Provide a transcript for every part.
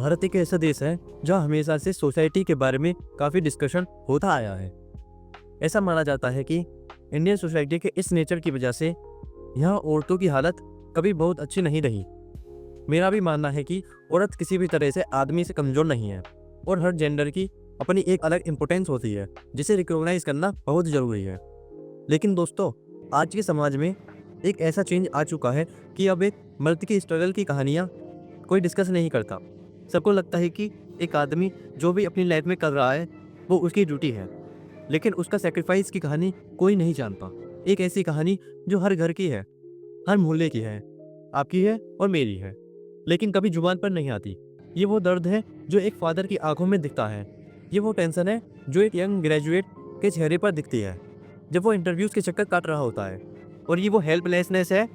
भारत एक ऐसा देश है जहाँ हमेशा से सोसाइटी के बारे में काफ़ी डिस्कशन होता आया है। ऐसा माना जाता है कि इंडियन सोसाइटी के इस नेचर की वजह से यहाँ औरतों की हालत कभी बहुत अच्छी नहीं रही। मेरा भी मानना है कि औरत किसी भी तरह से आदमी से कमज़ोर नहीं है और हर जेंडर की अपनी एक अलग इम्पोर्टेंस होती है जिसे रिकॉग्नाइज करना बहुत ज़रूरी है। लेकिन दोस्तों, आज के समाज में एक ऐसा चेंज आ चुका है कि अब एक मर्द की स्ट्रगल की कहानियाँ कोई डिस्कस नहीं करता। सबको लगता है कि एक आदमी जो भी अपनी लाइफ में कर रहा है वो उसकी ड्यूटी है, लेकिन उसका सेक्रीफाइस की कहानी कोई नहीं जानता। एक ऐसी कहानी जो हर घर की है, हर मोहल्ले की है, आपकी है और मेरी है, लेकिन कभी जुबान पर नहीं आती। ये वो दर्द है जो एक फादर की आंखों में दिखता है। ये वो टेंशन है जो एक यंग ग्रेजुएट के चेहरे पर दिखती है जब वो इंटरव्यूज के चक्कर काट रहा होता है। और ये वो हेल्पलेसनेस है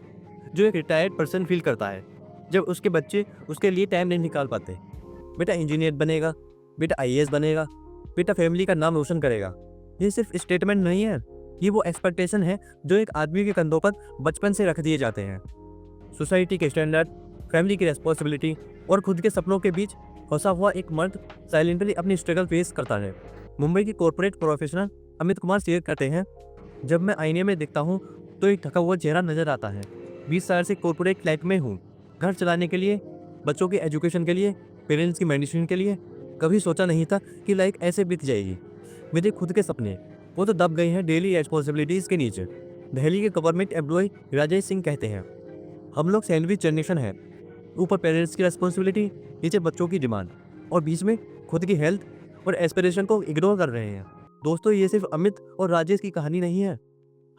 जो एक रिटायर्ड पर्सन फील करता है जब उसके बच्चे उसके लिए टाइम नहीं निकाल पाते। बेटा इंजीनियर बनेगा, बेटा आईएएस बनेगा, बेटा फैमिली का नाम रोशन करेगा। ये सिर्फ स्टेटमेंट नहीं है, ये वो एक्सपेक्टेशन है जो एक आदमी के कंधों पर बचपन से रख दिए जाते हैं। सोसाइटी के स्टैंडर्ड, फैमिली की रेस्पॉन्सिबिलिटी और खुद के सपनों के बीच फंसा हुआ एक मर्द साइलेंटली अपनी स्ट्रगल फेस करता है। मुंबई की corporate professional Amit Kumar share करते हैं, जब मैं आईने में देखता हूँ तो एक थका हुआ चेहरा नजर आता है। 20 साल से कॉर्पोरेट लाइफ में हूँ, घर चलाने के लिए, बच्चों के एजुकेशन के लिए, पेरेंट्स की मेडिसिन के लिए। कभी सोचा नहीं था कि लाइफ ऐसे बीत जाएगी। मेरे खुद के सपने वो तो दब गए हैं डेली रेस्पॉन्सिबिलिटीज़ के नीचे। दिल्ली के गवर्नमेंट एम्प्लॉय राजेश सिंह कहते हैं, हम लोग सैंडविच जनरेशन है। ऊपर पेरेंट्स की रेस्पॉन्सिबिलिटी, नीचे बच्चों की डिमांड और बीच में खुद की हेल्थ और एस्पिरेशन को इग्नोर कर रहे हैं। दोस्तों, ये सिर्फ अमित और राजेश की कहानी नहीं है।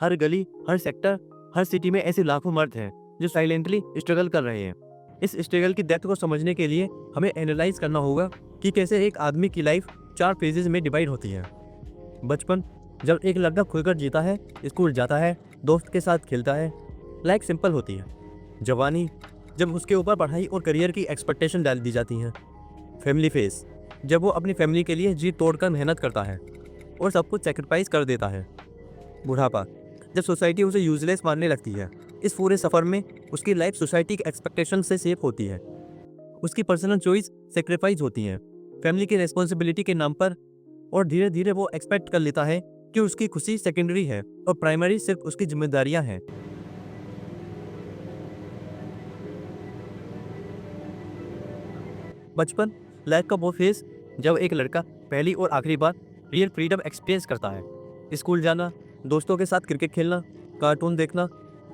हर गली, हर सेक्टर, हर सिटी में ऐसे लाखों मर्द हैं जो साइलेंटली स्ट्रगल कर रहे हैं। इस स्ट्रगल की डेप्थ को समझने के लिए हमें एनालाइज करना होगा कि कैसे एक आदमी की लाइफ 4 फेजेस में डिवाइड होती है। बचपन, जब एक लड़का खुलकर जीता है, स्कूल जाता है, दोस्त के साथ खेलता है, लाइफ सिंपल होती है। जवानी, जब उसके ऊपर पढ़ाई और करियर की एक्सपेक्टेशन डाल दी जाती हैं। फैमिली फेज, जब वो अपनी फैमिली के लिए जी तोड़कर मेहनत करता है और सब कुछ सेक्रीफाइस कर देता है। बुढ़ापा, जब सोसाइटी उसे यूजलेस मानने लगती है। इस पूरे सफ़र में उसकी लाइफ सोसाइटी की एक्सपेक्टेशन से सेफ होती है, उसकी पर्सनल चॉइस सेक्रीफाइस होती है फैमिली की रेस्पॉन्सिबिलिटी के नाम पर। और धीरे धीरे वो एक्सपेक्ट कर लेता है कि उसकी खुशी सेकेंडरी है और प्राइमरी सिर्फ उसकी जिम्मेदारियां हैं। बचपन, लाइफ का वो फेज जब एक लड़का पहली और आखिरी बार रियल फ्रीडम एक्सपीरियंस करता है। स्कूल जाना, दोस्तों के साथ क्रिकेट खेलना, कार्टून देखना,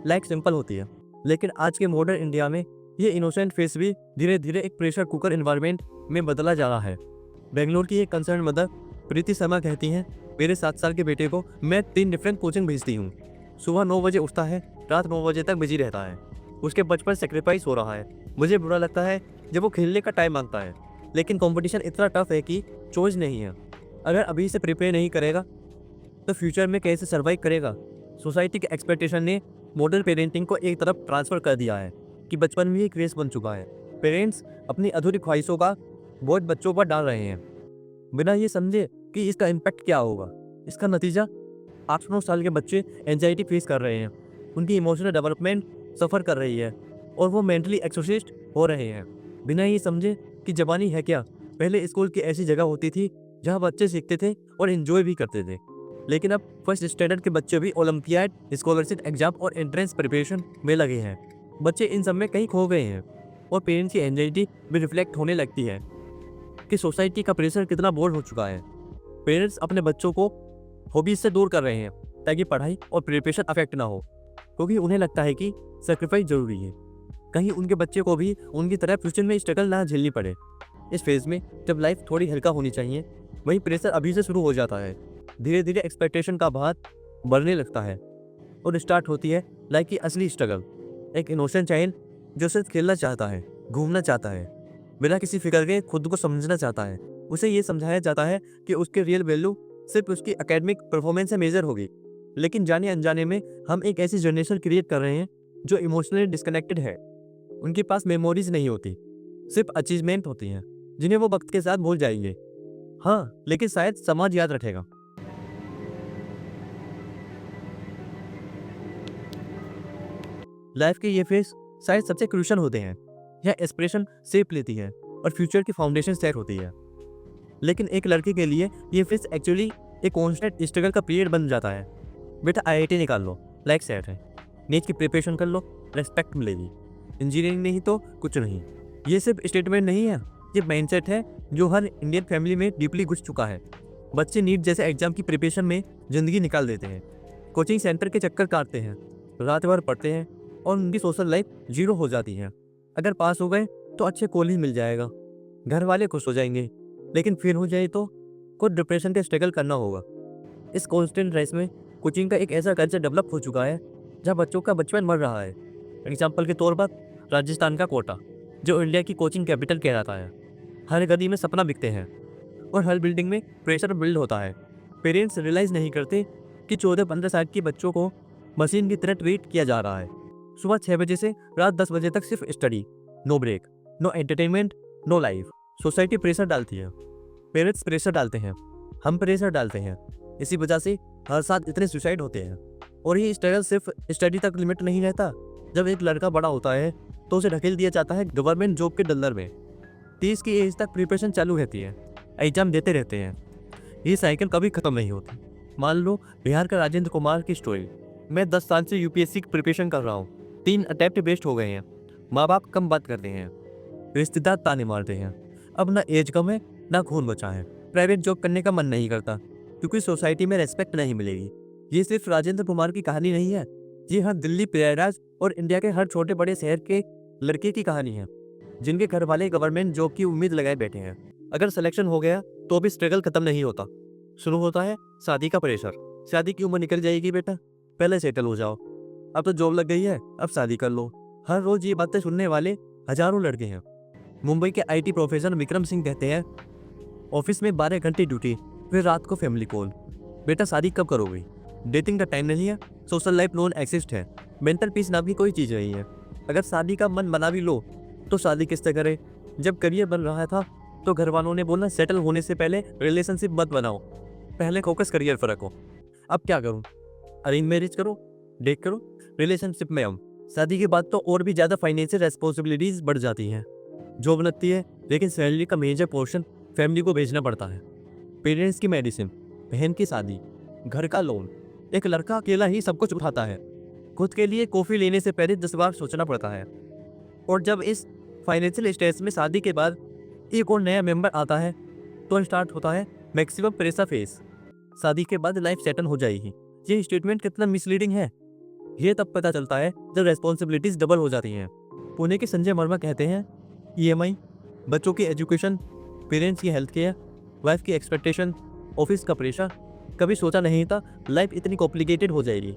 लाइफ सिंपल होती है। लेकिन आज के मॉडर्न इंडिया में ये इनोसेंट फेस भी धीरे धीरे एक प्रेशर कुकर एनवायरनमेंट में बदला जा रहा है। बेंगलोर की एक कंसर्न मदर प्रीति शर्मा कहती हैं, मेरे 7 साल के बेटे को मैं 3 डिफरेंट कोचिंग भेजती हूँ। सुबह 9 बजे उठता है, रात 9 बजे तक बिजी रहता है। उसके बचपन सेक्रीफाइस हो रहा है। मुझे बुरा लगता है जब वो खेलने का टाइम मांगता है, लेकिन कंपटीशन इतना टफ है कि चॉइस नहीं है। अगर अभी से प्रिपेयर नहीं करेगा तो फ्यूचर में कैसे सर्वाइव करेगा। सोसाइटी के एक्सपेक्टेशन ने मॉडर्न पेरेंटिंग को एक तरफ ट्रांसफर कर दिया है कि बचपन में ही क्रेज बन चुका है। पेरेंट्स अपनी अधूरी ख्वाहिशों का बोझ बच्चों पर डाल रहे हैं बिना ये समझे कि इसका इम्पैक्ट क्या होगा। इसका नतीजा 8-9 साल के बच्चे एंजाइटी फेस कर रहे हैं, उनकी इमोशनल डेवलपमेंट सफ़र कर रही है और वो मेंटली एक्सोसिएट हो रहे हैं बिना ये समझे कि जवानी है क्या। पहले स्कूल की ऐसी जगह होती थी जहाँ बच्चे सीखते थे और एंजॉय भी करते थे, लेकिन अब फर्स्ट स्टैंडर्ड के बच्चे भी ओलंपियाड, स्कॉलरशिप एग्जाम और एंट्रेंस प्रिपरेशन में लगे हैं। बच्चे इन सब में कहीं खो गए हैं और पेरेंट्स की एंजाइटी भी रिफ्लेक्ट होने लगती है कि सोसाइटी का प्रेशर कितना बोर हो चुका है। पेरेंट्स अपने बच्चों को हॉबीज से दूर कर रहे हैं ताकि पढ़ाई और प्रिपरेशन अफेक्ट ना हो, क्योंकि उन्हें लगता है कि सेक्रीफाइस जरूरी है। कहीं उनके बच्चे को भी उनकी तरह फ्यूचर में स्ट्रगल ना झेलनी पड़े। इस फेज में जब लाइफ थोड़ी हल्का होनी चाहिए, वही प्रेशर अभी से शुरू हो जाता है। धीरे धीरे एक्सपेक्टेशन का भार बढ़ने लगता है और स्टार्ट होती है लाइफ की असली स्ट्रगल। एक इनोसेंट चाइल्ड जो सिर्फ खेलना चाहता है, घूमना चाहता है, बिना किसी फिक्र के खुद को समझना चाहता है, उसे ये समझाया जाता है कि उसके रियल वैल्यू सिर्फ उसकी एकेडमिक परफॉर्मेंस से मेजर होगी। लेकिन जाने अनजाने में हम एक ऐसी जनरेशन क्रिएट कर रहे हैं जो इमोशनली डिस्कनेक्टेड है। उनके पास मेमोरीज नहीं होती, सिर्फ अचीवमेंट होती हैं जिन्हें वो वक्त के साथ भूल जाएंगे। हाँ, लेकिन शायद समाज याद रखेगा। लाइफ के ये फेज शायद सबसे क्रूशल होते हैं। यह एस्पिरेशन शेप लेती है और फ्यूचर की फाउंडेशन सेट होती है। लेकिन एक लड़के के लिए ये फेज एक्चुअली एक कॉन्स्टेंट स्ट्रगल का पीरियड बन जाता है। बेटा IIT निकाल लो, लाइक सेट है। नीट की प्रिपरेशन कर लो, रेस्पेक्ट मिलेगी। इंजीनियरिंग नहीं तो कुछ नहीं। ये सिर्फ स्टेटमेंट नहीं है, ये माइंडसेट है जो हर इंडियन फैमिली में डीपली घुस चुका है। बच्चे नीट जैसे एग्जाम की प्रिपरेशन में ज़िंदगी निकाल देते हैं, कोचिंग सेंटर के चक्कर काटते हैं, रात भर पढ़ते हैं और उनकी सोशल लाइफ जीरो हो जाती है। अगर पास हो गए तो अच्छे कॉलेज मिल जाएगा, घर वाले खुश हो जाएंगे, लेकिन फिर हो जाए तो खुद डिप्रेशन का स्ट्रगल करना होगा। इस कॉन्स्टेंट रेस में कोचिंग का एक ऐसा कल्चर डेवलप हो चुका है जहाँ बच्चों का बचपन मर रहा है। एग्जाम्पल के तौर पर राजस्थान का कोटा, जो इंडिया की कोचिंग कैपिटल कहलाता है। हर गली में सपना बिकते हैं और हर बिल्डिंग में प्रेशर बिल्ड होता है। पेरेंट्स रियलाइज़ नहीं करते कि 14-15 साल के बच्चों को मशीन की तरह ट्रीट किया जा रहा है। सुबह 6 बजे से रात 10 बजे तक सिर्फ study, no break, no entertainment, no life. Society pressure डालती है, पेरेंट्स प्रेशर डालते हैं, हम प्रेशर डालते हैं। इसी वजह से हर साल इतने सुसाइड होते हैं। और ये स्ट्रगल सिर्फ स्टडी तक लिमिट नहीं रहता। जब एक लड़का बड़ा होता है तो उसे ढकेल दिया जाता है गवर्नमेंट जॉब के डल्लर में। 30 की एज तक प्रिपरेशन चालू रहती है, एग्जाम देते रहते हैं। ये साइकिल कभी खत्म नहीं होती। मान लो बिहार का राजेंद्र कुमार की स्टोरी। मैं 10 साल से UPSC की प्रिपरेशन कर रहा हूँ, 3 अटेम्प्ट वेस्ट हो गए हैं। माँ बाप कम बात करते हैं, रिश्तेदार ताने मारते हैं। अब ना एज कम है ना खून बचा है। प्राइवेट जॉब करने का मन नहीं करता क्योंकि सोसाइटी में रेस्पेक्ट नहीं मिलेगी। ये सिर्फ राजेंद्र कुमार की कहानी नहीं है, ये हर दिल्ली, प्रयागराज और इंडिया के हर छोटे बड़े शहर के लड़के की कहानी है जिनके घर वाले गवर्नमेंट जॉब की उम्मीद लगाए बैठे हैं। अगर सिलेक्शन हो गया तो भी स्ट्रगल खत्म नहीं होता। शुरू होता है शादी का प्रेशर। शादी की उम्र निकल जाएगी बेटा, पहले सेटल हो जाओ। अब तो जॉब लग गई है, अब शादी कर लो। हर रोज ये बातें सुनने वाले हजारों लड़के हैं। मुंबई के IT प्रोफेसर विक्रम सिंह कहते हैं, ऑफिस में 12 घंटे ड्यूटी, फिर रात को फैमिली कॉल। बेटा शादी कब करोगे? डेटिंग का टाइम नहीं है, सोशल लाइफ नॉन एक्सिस्ट है, मेंटल पीस ना भी कोई चीज़ नहीं है। अगर शादी का मन बना भी लो तो शादी किससे करे? जब करियर बन रहा था तो घर वालों ने बोला सेटल होने से पहले रिलेशनशिप मत बनाओ, पहले फोकस करियर पर रखो। अब क्या करूँ? अरेंज मैरिज करो, डेट करो, रिलेशनशिप में हम। शादी के बाद तो और भी ज़्यादा फाइनेंशियल रेस्पॉन्सिबिलिटीज बढ़ जाती हैं। जॉब लगती है लेकिन सैलरी का मेजर पोर्शन फैमिली को भेजना पड़ता है। पेरेंट्स की मेडिसिन, बहन की शादी, घर का लोन। एक लड़का अकेला ही सब कुछ उठाता है। खुद के लिए कॉफ़ी लेने से पहले 10 बार सोचना पड़ता है। और जब इस फाइनेंशियल स्ट्रेस में शादी के बाद एक और नया मेंबर आता है तो स्टार्ट होता है मैक्सिमम प्रेशर फेस। शादी के बाद लाइफ सेटल हो जाएगी। ये स्टेटमेंट कितना मिसलीडिंग है ये तब पता चलता है जब रेस्पॉन्सिबिलिटीज डबल हो जाती हैं। पुणे के संजय वर्मा कहते हैं, EMI, बच्चों की एजुकेशन, पेरेंट्स की हेल्थ केयर, वाइफ की एक्सपेक्टेशन, ऑफिस का प्रेशर। कभी सोचा नहीं था लाइफ इतनी कॉम्प्लिकेटेड हो जाएगी।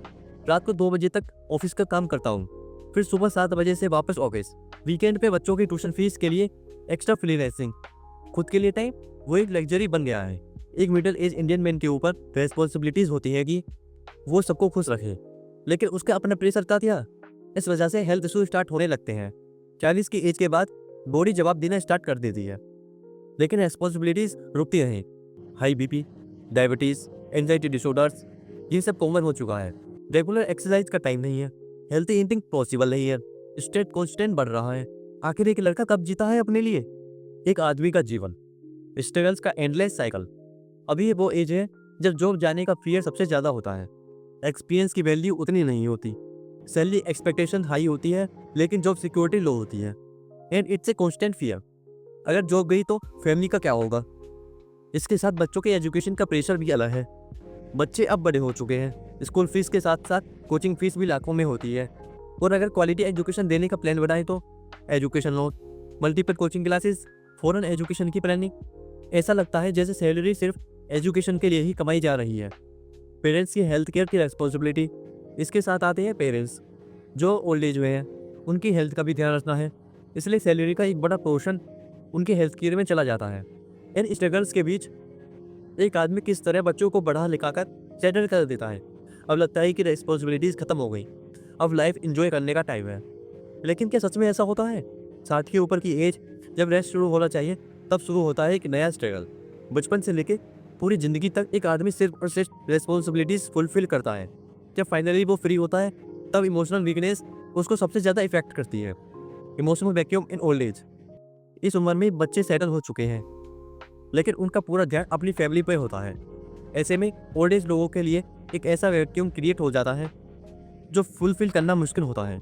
रात को 2 बजे तक ऑफिस का काम करता हूँ, फिर सुबह 7 बजे से वापस ऑफिस। वीकेंड पे बच्चों की ट्यूशन फीस के लिए एक्स्ट्रा फ्रीलांसिंग। खुद के लिए टाइम वो एक लग्जरी बन गया है। एक मिडिल एज इंडियन मैन के ऊपर रेस्पॉन्सिबिलिटीज होती है कि वो सबको खुश रखे, लेकिन उसका अपना प्रेशर था क्या? इस वजह से हेल्थ इशू स्टार्ट होने लगते हैं। 40 की एज के बाद बॉडी जवाब देना स्टार्ट कर देती है, लेकिन रेस्पॉन्सिबिलिटीज रुकती नहीं। High BP, diabetes, anxiety disorders, ये सब कॉमन हो चुका है। रेगुलर एक्सरसाइज का टाइम नहीं है, हेल्थी ईटिंग पॉसिबल नहीं है, स्ट्रेस कॉन्स्टेंट बढ़ रहा है। आखिर एक लड़का कब जीता है अपने लिए? एक आदमी का जीवन, स्ट्रगल्स का एंडलेस साइकिल। अभी वो एज है जब जॉब जाने का फियर सबसे ज़्यादा होता है। एक्सपीरियंस की वैल्यू उतनी नहीं होती, सैलरी एक्सपेक्टेशन हाई होती है लेकिन जॉब सिक्योरिटी लो होती है, and it's a constant fear. अगर जॉब गई तो फैमिली का क्या होगा? इसके साथ बच्चों के एजुकेशन का प्रेशर भी अलग है। बच्चे अब बड़े हो चुके हैं, स्कूल फीस के साथ साथ कोचिंग फीस भी लाखों में होती है। और अगर क्वालिटी एजुकेशन देने का प्लान बनाए तो education loan, multiple coaching classes, foreign education की प्लानिंग। ऐसा लगता है जैसे सैलरी सिर्फ एजुकेशन के लिए ही कमाई जा रही है। पेरेंट्स की हेल्थ केयर की रेस्पॉन्सिबिलिटी। इसके साथ आते हैं पेरेंट्स जो ओल्ड एज में हैं, उनकी हेल्थ का भी ध्यान रखना है, इसलिए सैलरी का एक बड़ा पोर्शन उनके हेल्थ केयर में चला जाता है। इन स्ट्रगल्स के बीच एक आदमी किस तरह बच्चों को बढ़ा लिखाकर सेटल कर देता है। अब लगता है कि रेस्पॉन्सिबिलिटीज़ खत्म हो गई, अब लाइफ एंजॉय करने का टाइम है। लेकिन क्या सच में ऐसा होता है? 60 के ऊपर की एज जब रेस्ट शुरू होना चाहिए तब शुरू होता है एक नया स्ट्रगल। बचपन से लेके पूरी ज़िंदगी तक एक आदमी सिर्फ और सिर्फ रेस्पॉन्सिबिलिटीज़ फुलफिल करता है। जब फाइनली वो फ्री होता है तब इमोशनल वीकनेस उसको सबसे ज़्यादा इफेक्ट करती है। Emotional vacuum in old age. इस उम्र में बच्चे सेटल हो चुके हैं, लेकिन उनका पूरा ध्यान अपनी फैमिली पे होता है। ऐसे में ओल्ड एज लोगों के लिए एक ऐसा वैक्यूम क्रिएट हो जाता है जो फुलफिल करना मुश्किल होता है।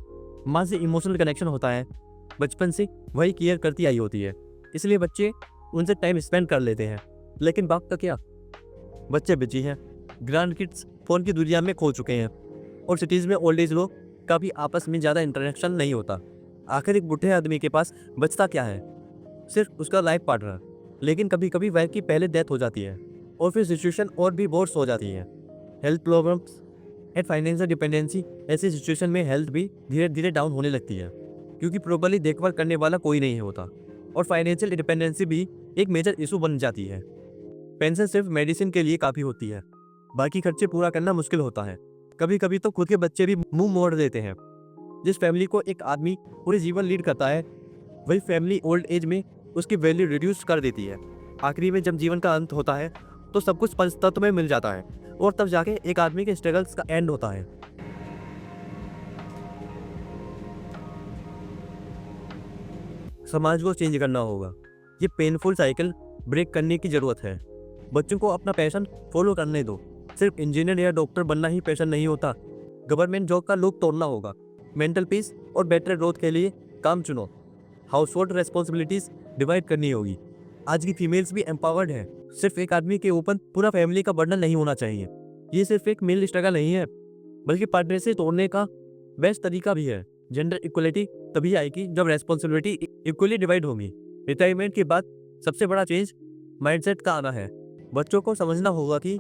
माँ से इमोशनल कनेक्शन होता है, बचपन से वही केयर करती आई होती है, इसलिए बच्चे उनसे टाइम स्पेंड कर लेते हैं। लेकिन बाप का क्या, बच्चे बिजी हैं, ग्रैंड किड्स फ़ोन की दुनिया में खो चुके हैं, और सिटीज़ में ओल्ड एज लोग का भी आपस में ज़्यादा इंटरेक्शन नहीं होता। आखिर एक बूढ़े आदमी के पास बचता क्या है, सिर्फ उसका लाइफ पार्टनर। लेकिन कभी कभी वाइफ की पहले डेथ हो जाती है और फिर सिचुएशन और भी वर्स हो जाती है। Health problems and financial dependency, ऐसी सिचुएशन में हेल्थ भी धीरे धीरे डाउन होने लगती है, क्योंकि प्रॉपरली देखभाल करने वाला कोई नहीं होता। और फाइनेंशियल डिपेंडेंसी भी एक मेजर इशू बन जाती है। पेंशन सिर्फ मेडिसिन के लिए काफ़ी होती है, बाकी खर्चे पूरा करना मुश्किल होता है। कभी कभी तो खुद के बच्चे भी मुंह मोड़ देते हैं। जिस फैमिली को एक आदमी पूरे जीवन लीड करता है, वही फैमिली ओल्ड एज में उसकी वैल्यू रिड्यूस कर देती है। आखिरी में जब जीवन का अंत होता है तो सब कुछ पंचतत्व में मिल जाता है, और तब जाके एक आदमी के स्ट्रगल्स का एंड होता है। समाज को चेंज करना होगा, ये पेनफुल साइकिल ब्रेक करने की ज़रूरत है। बच्चों को अपना पैशन फॉलो करने दो। सिर्फ इंजीनियर या डॉक्टर बनना ही पैशन नहीं होता। गवर्नमेंट जॉब का लूप तोड़ना होगा। मेंटल पीस और बेटर ग्रोथ के लिए काम चुनो। हाउस होल्ड रेस्पॉन्सिबिलिटीज डिवाइड करनी होगी। आज की फीमेल्स भी एम्पावर्ड है। सिर्फ एक आदमी के ऊपर पूरा फैमिली का बर्डन नहीं होना चाहिए। ये सिर्फ एक मेल स्ट्रगल नहीं है, बल्कि पार्टनरशिप तोड़ने का बेस्ट तरीका भी है। जेंडर इक्वलिटी तभी आएगी जब रेस्पॉन्सिबिलिटी इक्वली डिवाइड होगी। रिटायरमेंट के बाद सबसे बड़ा चेंज माइंडसेट का आना है। बच्चों को समझना होगा कि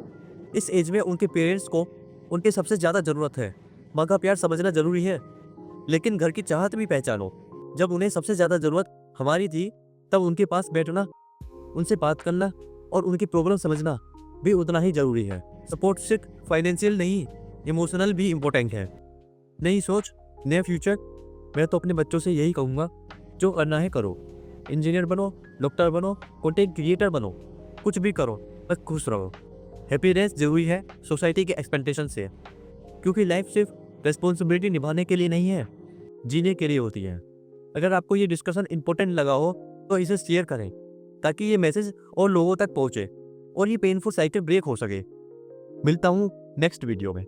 इस एज में उनके पेरेंट्स को उनके सबसे ज़्यादा ज़रूरत है। माँ का प्यार समझना ज़रूरी है, लेकिन घर की चाहत भी पहचानो। जब उन्हें सबसे ज़्यादा ज़रूरत हमारी थी, तब उनके पास बैठना, उनसे बात करना और उनकी प्रॉब्लम समझना भी उतना ही ज़रूरी है। सपोर्ट सिर्फ फाइनेंशियल नहीं, इमोशनल भी इम्पोर्टेंट है। नई सोच, नया फ्यूचर। मैं तो अपने बच्चों से यही कहूँगा, जो करना है करो। इंजीनियर बनो, डॉक्टर बनो, कंटेंट क्रिएटर बनो, कुछ भी करो, बस खुश रहो। हैप्पीनेस जरूरी है सोसाइटी के एक्सपेक्टेशन से, क्योंकि लाइफ सिर्फ रिस्पॉन्सिबिलिटी निभाने के लिए नहीं है, जीने के लिए होती है। अगर आपको ये डिस्कशन इंपॉर्टेंट लगा हो तो इसे शेयर करें, ताकि ये मैसेज और लोगों तक पहुँचे और ये पेनफुल साइकिल ब्रेक हो सके। मिलता हूँ नेक्स्ट वीडियो में।